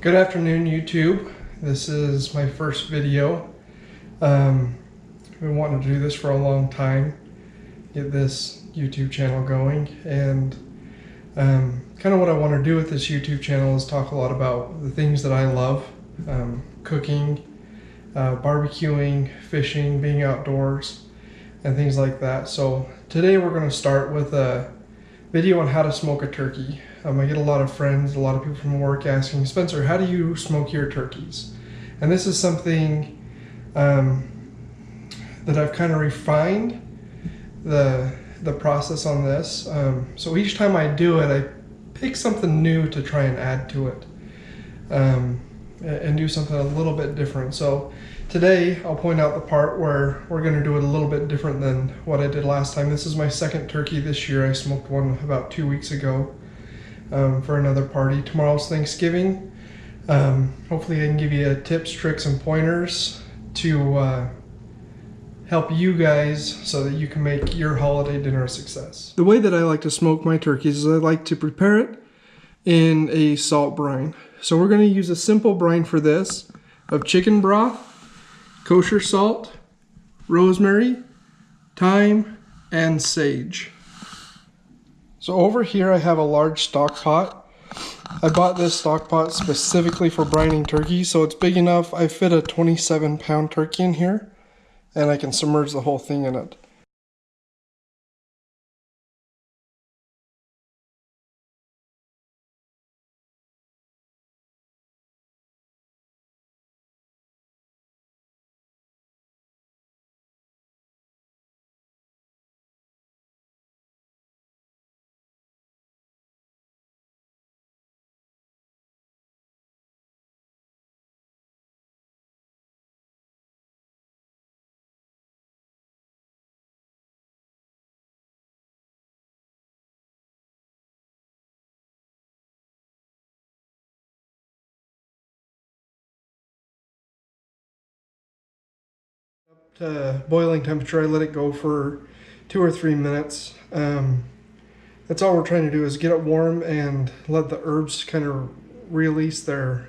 Good afternoon, YouTube. This is my first video. I've been wanting to do this for a long time, get this YouTube channel going, and kind of what I want to do with this YouTube channel is talk a lot about the things that I love, cooking, barbecuing, fishing, being outdoors, and things like that. So today we're going to start with a video on how to smoke a turkey. I get a lot of friends, a lot of people from work asking, Spencer, how do you smoke your turkeys? And this is something that I've kind of refined the process on this. So each time I do it, I pick something new to try and add to it and do something a little bit different. So today I'll point out the part where we're going to do it a little bit different than what I did last time. This is my second turkey this year. I smoked one about 2 weeks ago for another party. Tomorrow's Thanksgiving. Hopefully I can give you tips, tricks, and pointers to help you guys so that you can make your holiday dinner a success. The way that I like to smoke my turkeys is I like to prepare it in a salt brine. So we're going to use a simple brine for this of chicken broth, kosher salt, rosemary, thyme, and sage. So over here I have a large stock pot. I bought this stock pot specifically for brining turkey, so it's big enough. I fit a 27-pound turkey in here, and I can submerge the whole thing in it. Up to boiling temperature, I let it go for 2 or 3 minutes. That's all we're trying to do is get it warm and let the herbs kind of release their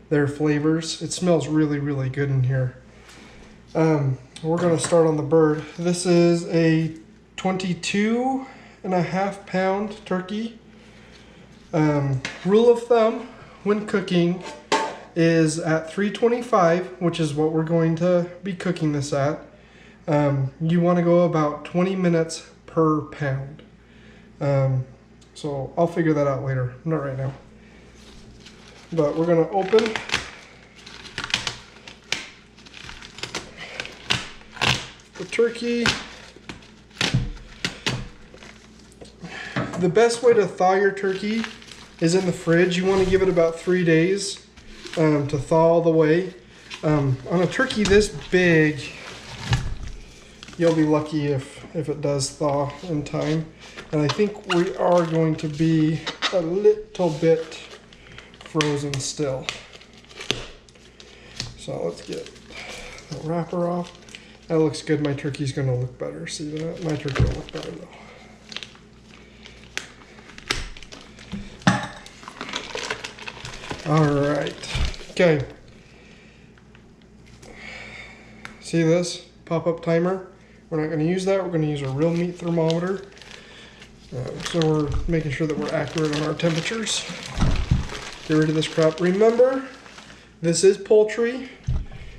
flavors. It smells really, really good in here. We're going to start on the bird. This is a 22.5 pound turkey. Rule of thumb when cooking is at 325, which is what we're going to be cooking this at. You want to go about 20 minutes per pound. So I'll figure that out later, not right now. But we're going to open the turkey. The best way to thaw your turkey is in the fridge. You want to give it about 3 days to thaw all the way. On a turkey this big, you'll be lucky if it does thaw in time. And I think we are going to be a little bit frozen still. So let's get the wrapper off. That looks good. My turkey's going to look better. See that? My turkey will look better though. All right. Okay. See this pop-up timer? We're not going to use that. We're going to use a real meat thermometer. So we're making sure that we're accurate on our temperatures. Get rid of this crap. Remember, this is poultry,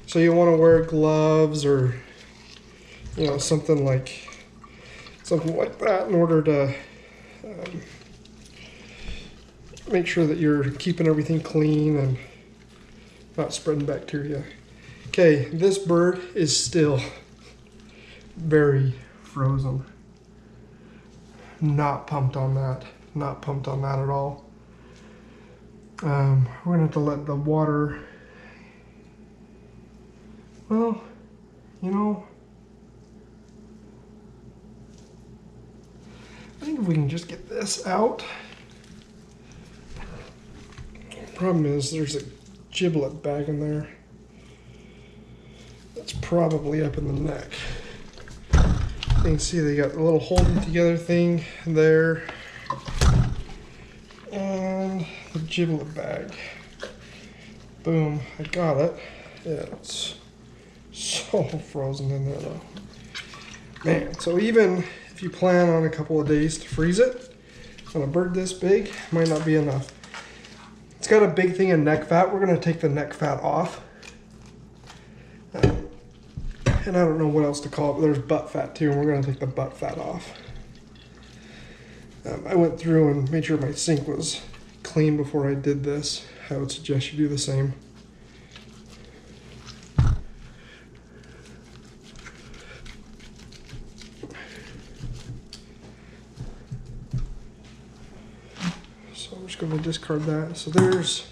so you want to wear gloves or something like that in order to make sure that you're keeping everything clean and not spreading bacteria. Okay, this bird is still very frozen. Not pumped on that. Not pumped on that at all. We're gonna have to let the water, well, I think if we can just get this out. Problem is there's a giblet bag in there. That's probably up in the neck. You can see they got a little holding together thing there. And the giblet bag. Boom, I got it. It's so frozen in there though. Man, so even if you plan on a couple of days to freeze it, on a bird this big, might not be enough. It's got a big thing of neck fat. We're gonna take the neck fat off. And I don't know what else to call it, but there's butt fat too, and we're gonna take the butt fat off. I went through and made sure my sink was clean before I did this. I would suggest you do the same. So I'm just going to discard that. So there's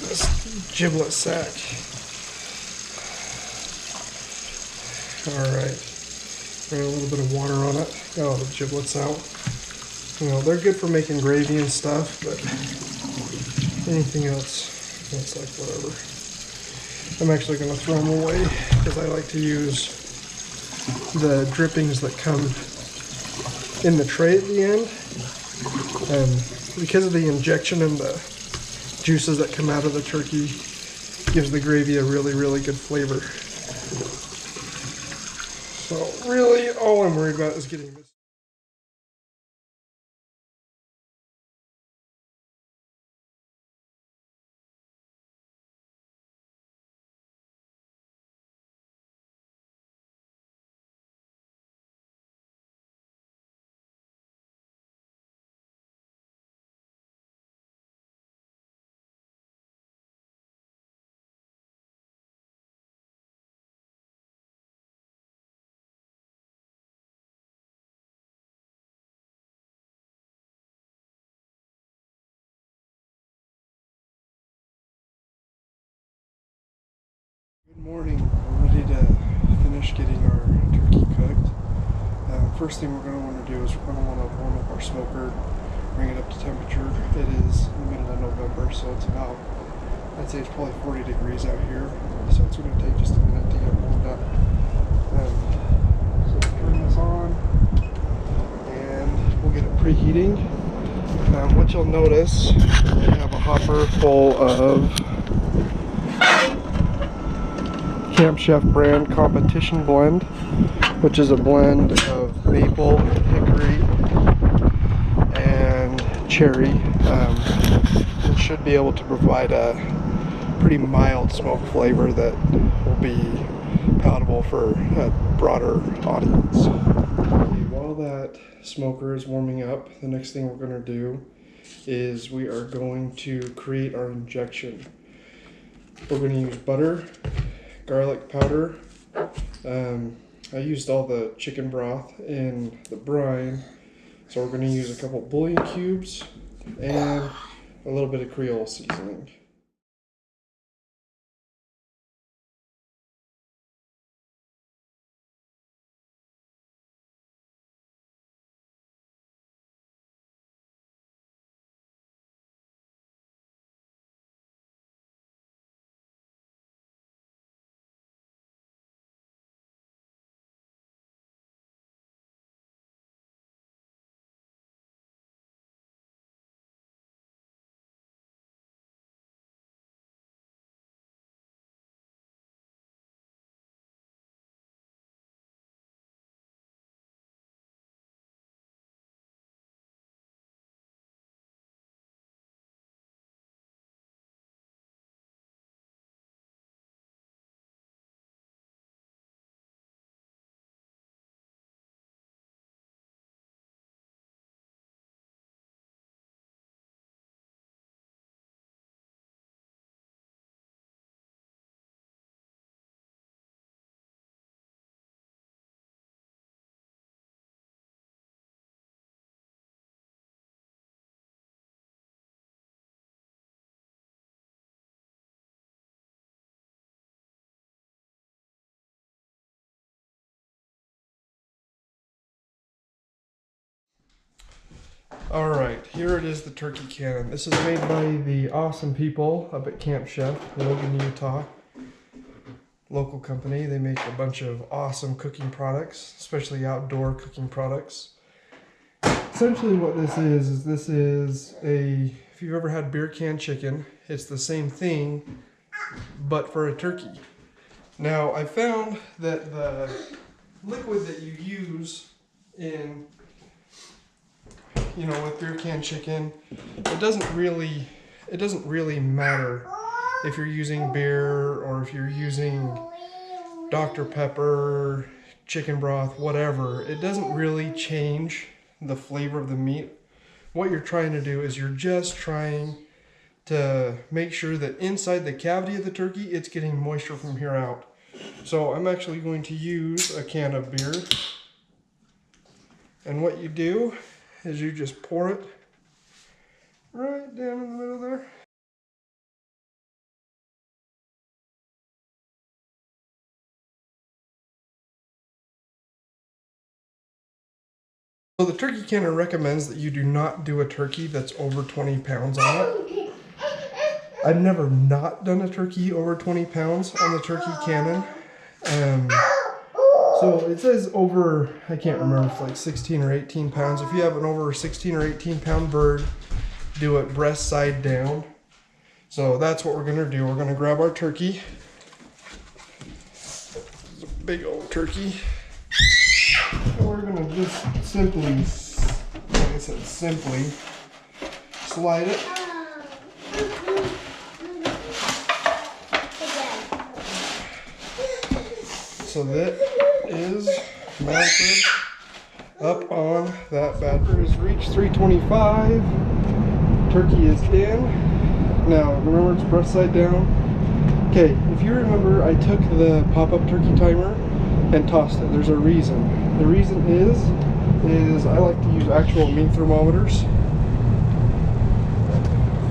this giblet sack. All right, got a little bit of water on it. Got all the giblets out. You know, they're good for making gravy and stuff, but anything else, it's like whatever. I'm actually going to throw them away because I like to use the drippings that come in the tray at the end. And because of the injection and the juices that come out of the turkey, gives the gravy a really, really good flavor. So really, all I'm worried about is getting this. Good morning. We're ready to finish getting our turkey cooked. First thing we're going to want to do is we're going to want to warm up our smoker, bring it up to temperature. It is in the middle of November, so it's about, I'd say it's probably 40 degrees out here. So it's going to take just a minute to get warmed up. So turn this on, and we'll get it preheating. What you'll notice, we have a hopper full of Camp Chef brand Competition Blend, which is a blend of maple, hickory, and cherry. It should be able to provide a pretty mild smoke flavor that will be palatable for a broader audience. Okay, while that smoker is warming up, the next thing we're going to do is we are going to create our injection. We're going to use butter, garlic powder. I used all the chicken broth in the brine, so we're going to use a couple bouillon cubes and a little bit of Creole seasoning. Alright, here it is, the turkey cannon. This is made by the awesome people up at Camp Chef, Logan, Utah. local company. They make a bunch of awesome cooking products, especially outdoor cooking products. Essentially what this is this is a, if you've ever had beer can chicken, it's the same thing, but for a turkey. Now, I found that the liquid that you use in, you know, with beer can chicken, it doesn't really matter if you're using beer or if you're using Dr. Pepper, chicken broth, whatever. It doesn't really change the flavor of the meat. What you're trying to do is you're just trying to make sure that inside the cavity of the turkey, it's getting moisture from here out. So I'm actually going to use a can of beer. And what you do is you just pour it right down in the middle there. So the turkey canner recommends that you do not do a turkey that's over 20 pounds on it. I've never not done a turkey over 20 pounds on the turkey cannon. So it says over, I can't remember if it's like 16 or 18 pounds. If you have an over 16 or 18 pound bird, do it breast side down. So that's what we're gonna do. We're gonna grab our turkey. It's a big old turkey. And we're gonna just simply, like I said, simply slide it. So that is mounted up on that bad bird. Has reached 325. Turkey is in. Now remember, it's breast side down. Okay, if you remember, I took the pop-up turkey timer and tossed it. There's a reason. The reason is I like to use actual meat thermometers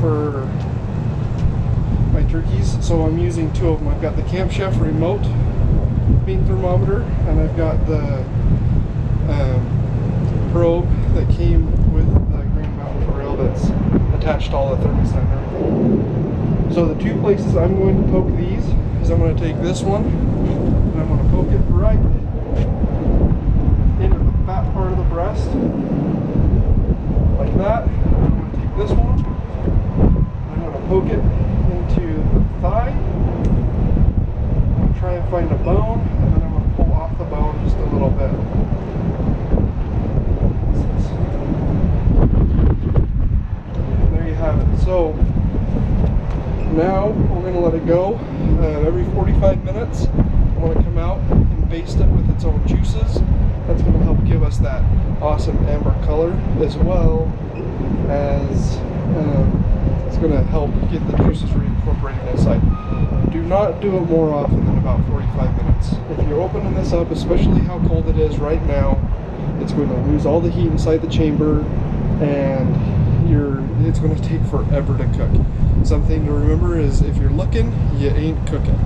for my turkeys. So I'm using two of them. I've got the Camp Chef remote meat thermometer, and I've got the probe that came with the Green Mountain grill that's attached to all the thermostat and everything. So the two places I'm going to poke these is I'm going to take this one and I'm going to poke it right into the fat part of the breast, like that. I'm going to take this one and I'm going to poke it into the thigh. I'm going to try and find a bone, and then I'm going to pull off the bone just a little bit. And there you have it. So now we're going to let it go. Every 45 minutes, I'm going to come out and baste it with its own juices. That's going to help give us that awesome amber color, as well as it's going to help get the juices reincorporated inside. Do not do it more often than about 45 minutes. If you're opening this up, especially how cold it is right now, it's going to lose all the heat inside the chamber, and it's going to take forever to cook. Something to remember is, if you're looking, you ain't cooking.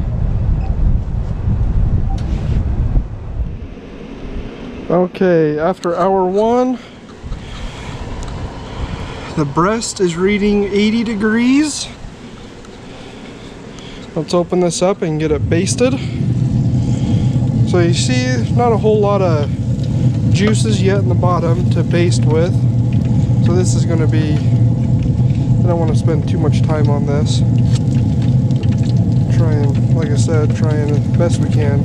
Okay, after hour 1, the breast is reading 80 degrees. Let's open this up and get it basted. So you see, not a whole lot of juices yet in the bottom to baste with. So this is going to be, I don't want to spend too much time on this. Trying, like I said, trying as best we can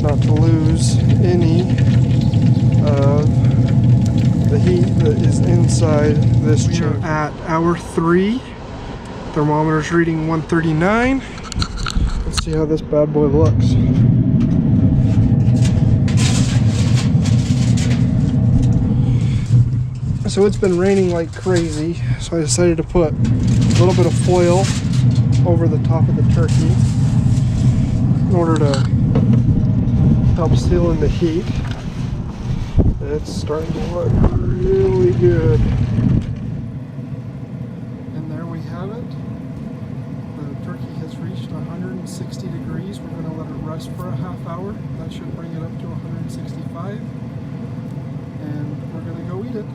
not to lose any of the heat that is inside this chamber. We are at hour 3. Thermometer's reading 139. Let's see how this bad boy looks. So it's been raining like crazy, so I decided to put a little bit of foil over the top of the turkey in order to help seal in the heat. It's starting to look really good. And there we have it. The turkey has reached 160 degrees. We're going to let it rest for a half hour. That should bring it up to 165. And we're going to go eat it.